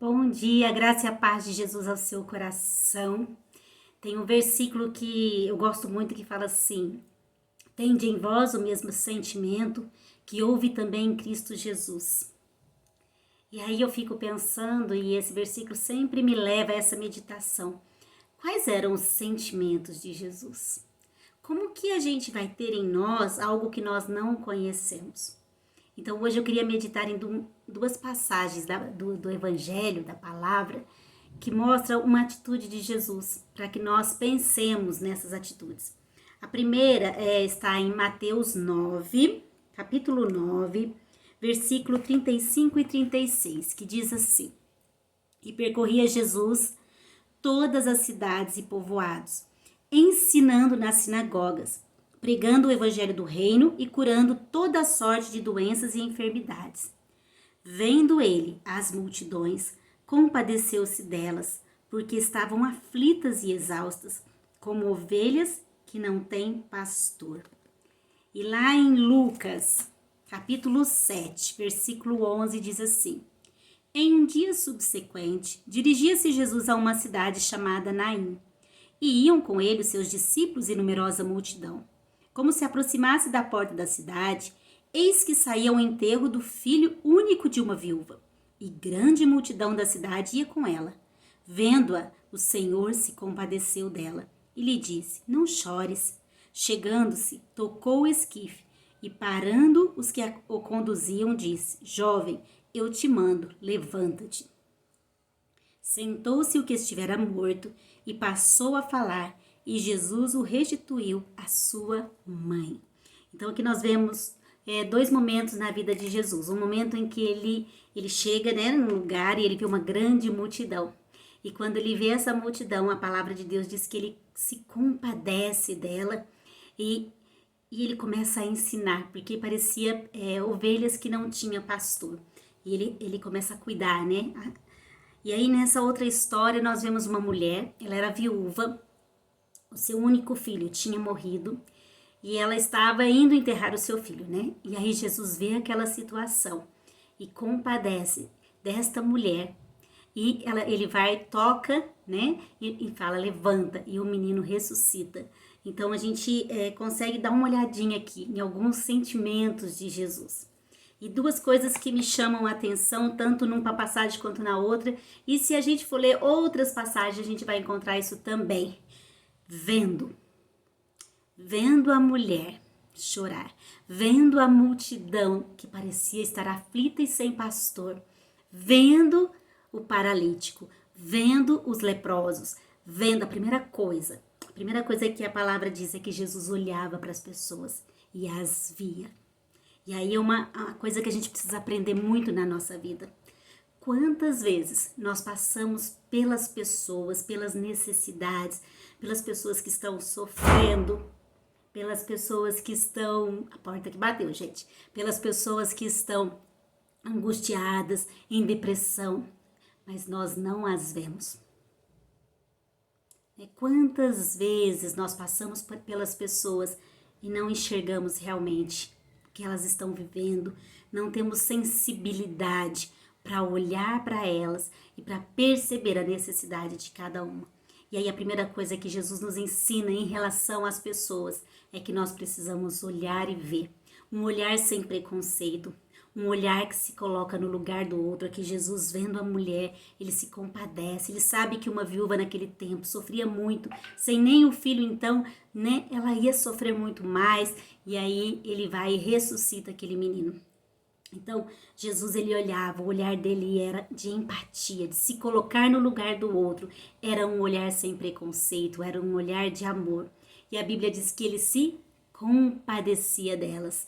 Bom dia, graça e a paz de Jesus ao seu coração. Tem um versículo que eu gosto muito que fala assim: tende em vós o mesmo sentimento que houve também em Cristo Jesus. E aí eu fico pensando, e esse versículo sempre me leva a essa meditação. Quais eram os sentimentos de Jesus? Como que a gente vai ter em nós algo que nós não conhecemos? Então hoje eu queria meditar em duas passagens do Evangelho, da palavra, que mostram uma atitude de Jesus, para que nós pensemos nessas atitudes. A primeira está em Mateus 9, capítulo 9, versículo 35 e 36, que diz assim: E percorria Jesus todas as cidades e povoados, ensinando nas sinagogas, pregando o evangelho do reino e curando toda sorte de doenças e enfermidades. Vendo ele as multidões, compadeceu-se delas, porque estavam aflitas e exaustas, como ovelhas que não têm pastor. E lá em Lucas, capítulo 7, versículo 11, diz assim: Em um dia subsequente, dirigia-se Jesus a uma cidade chamada Naim, e iam com ele os seus discípulos e numerosa multidão. Como se aproximasse da porta da cidade, eis que saía ao enterro do filho único de uma viúva, e grande multidão da cidade ia com ela. Vendo-a, o Senhor se compadeceu dela e lhe disse: Não chores. Chegando-se, tocou o esquife e, parando os que o conduziam, disse: Jovem, eu te mando, levanta-te. Sentou-se o que estivera morto e passou a falar, e Jesus o restituiu à sua mãe. Então aqui nós vemos dois momentos na vida de Jesus. Um momento em que ele chega, no lugar e ele vê uma grande multidão. E quando ele vê essa multidão, a palavra de Deus diz que ele se compadece dela e ele começa a ensinar, porque parecia ovelhas que não tinham pastor. E ele começa a cuidar, né? E aí nessa outra história nós vemos uma mulher, ela era viúva, o seu único filho tinha morrido e ela estava indo enterrar o seu filho, né? E aí Jesus vê aquela situação e compadece desta mulher e ele vai, toca, né? E fala, levanta, e o menino ressuscita. Então a gente consegue dar uma olhadinha aqui em alguns sentimentos de Jesus. E duas coisas que me chamam a atenção, tanto numa passagem quanto na outra. E se a gente for ler outras passagens, a gente vai encontrar isso também. Vendo a mulher chorar, vendo a multidão que parecia estar aflita e sem pastor, vendo o paralítico, vendo os leprosos, vendo a primeira coisa que a palavra diz é que Jesus olhava para as pessoas e as via. E aí é uma coisa que a gente precisa aprender muito na nossa vida. Quantas vezes nós passamos pelas pessoas, pelas necessidades, pelas pessoas que estão sofrendo, pelas pessoas que estão... A porta que bateu, gente. Pelas pessoas que estão angustiadas, em depressão, mas nós não as vemos. Quantas vezes nós passamos pelas pessoas e não enxergamos realmente que elas estão vivendo, não temos sensibilidade para olhar para elas e para perceber a necessidade de cada uma. E aí a primeira coisa que Jesus nos ensina em relação às pessoas é que nós precisamos olhar e ver. Um olhar sem preconceito, um olhar que se coloca no lugar do outro. Aqui Jesus, vendo a mulher, ele se compadece, ele sabe que uma viúva naquele tempo sofria muito, sem nem o filho, então, né, ela ia sofrer muito mais, e aí ele vai e ressuscita aquele menino. Então, Jesus, ele olhava, o olhar dele era de empatia, de se colocar no lugar do outro, era um olhar sem preconceito, era um olhar de amor. E a Bíblia diz que ele se compadecia delas.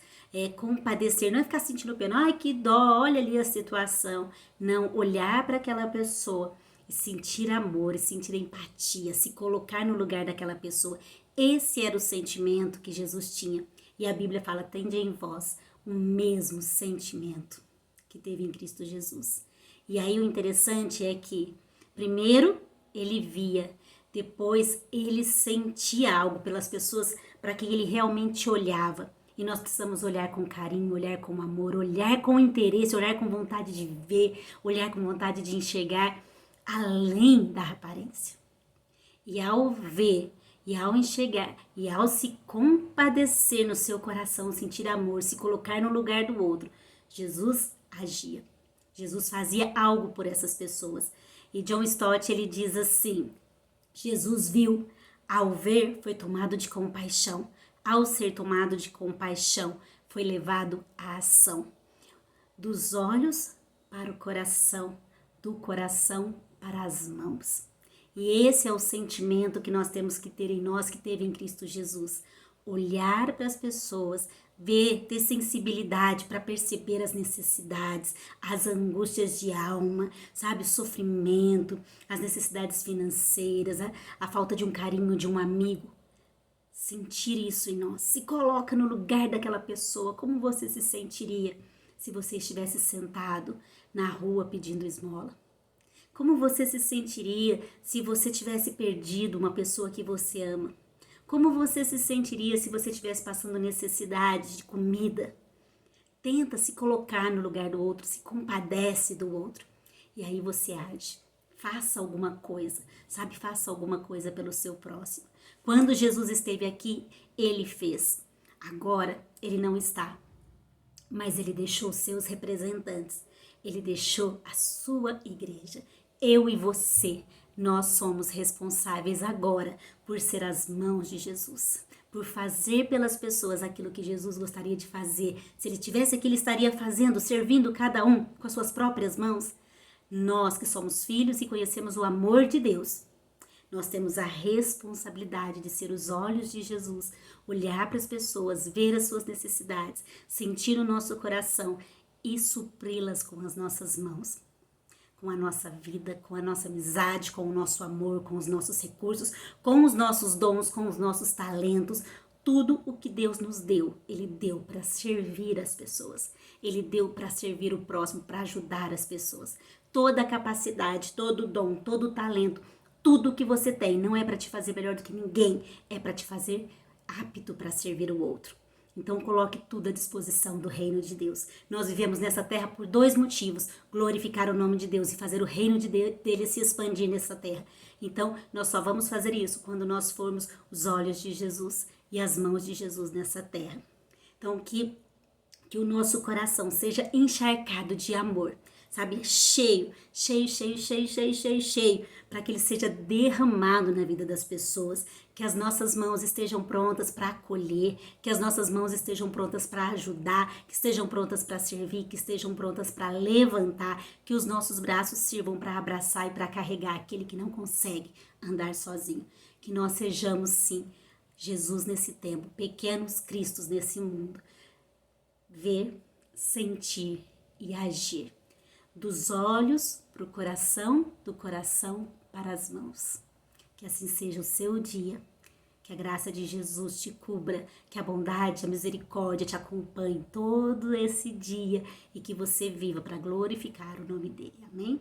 Compadecer, não é ficar sentindo pena, ai que dó, olha ali a situação. Não, olhar para aquela pessoa e sentir amor, e sentir empatia, se colocar no lugar daquela pessoa. Esse era o sentimento que Jesus tinha. E a Bíblia fala, tende em vós o mesmo sentimento que teve em Cristo Jesus. E aí o interessante é que, primeiro, ele via, depois ele sentia algo pelas pessoas para quem ele realmente olhava. E nós precisamos olhar com carinho, olhar com amor, olhar com interesse, olhar com vontade de ver, olhar com vontade de enxergar além da aparência. E ao ver, e ao enxergar, e ao se compadecer no seu coração, sentir amor, se colocar no lugar do outro, Jesus agia. Jesus fazia algo por essas pessoas. E John Stott, ele diz assim: Jesus viu, ao ver, foi tomado de compaixão. Ao ser tomado de compaixão, foi levado à ação. Dos olhos para o coração, do coração para as mãos. E esse é o sentimento que nós temos que ter em nós, que teve em Cristo Jesus. Olhar para as pessoas, ver, ter sensibilidade para perceber as necessidades, as angústias de alma, sabe, o sofrimento, as necessidades financeiras, a falta de um carinho de um amigo. Sentir isso em nós. Se coloca no lugar daquela pessoa. Como você se sentiria se você estivesse sentado na rua pedindo esmola? Como você se sentiria se você tivesse perdido uma pessoa que você ama? Como você se sentiria se você estivesse passando necessidade de comida? Tenta se colocar no lugar do outro, se compadece do outro. E aí você age. Faça alguma coisa, sabe? Faça alguma coisa pelo seu próximo. Quando Jesus esteve aqui, ele fez. Agora, ele não está. Mas ele deixou seus representantes. Ele deixou a sua igreja. Eu e você, nós somos responsáveis agora por ser as mãos de Jesus. Por fazer pelas pessoas aquilo que Jesus gostaria de fazer. Se ele tivesse aqui, ele estaria fazendo, servindo cada um com as suas próprias mãos. Nós que somos filhos e conhecemos o amor de Deus, nós temos a responsabilidade de ser os olhos de Jesus, olhar para as pessoas, ver as suas necessidades, sentir o nosso coração e supri-las com as nossas mãos, com a nossa vida, com a nossa amizade, com o nosso amor, com os nossos recursos, com os nossos dons, com os nossos talentos. Tudo o que Deus nos deu, Ele deu para servir as pessoas. Ele deu para servir o próximo, para ajudar as pessoas. Toda a capacidade, todo o dom, todo o talento, tudo que você tem não é para te fazer melhor do que ninguém, é para te fazer apto para servir o outro. Então coloque tudo à disposição do reino de Deus. Nós vivemos nessa terra por 2 motivos: glorificar o nome de Deus e fazer o reino dele se expandir nessa terra. Então nós só vamos fazer isso quando nós formos os olhos de Jesus e as mãos de Jesus nessa terra. Então que o nosso coração seja encharcado de amor, sabe? Cheio, para que ele seja derramado na vida das pessoas, que as nossas mãos estejam prontas para acolher, que as nossas mãos estejam prontas para ajudar, que estejam prontas para servir, que estejam prontas para levantar, que os nossos braços sirvam para abraçar e para carregar aquele que não consegue andar sozinho. Que nós sejamos, sim, Jesus nesse tempo, pequenos cristos nesse mundo. Ver, sentir e agir. Dos olhos para o coração, do coração para as mãos. Que assim seja o seu dia. Que a graça de Jesus te cubra, que a bondade, a misericórdia te acompanhe todo esse dia e que você viva para glorificar o nome dele. Amém?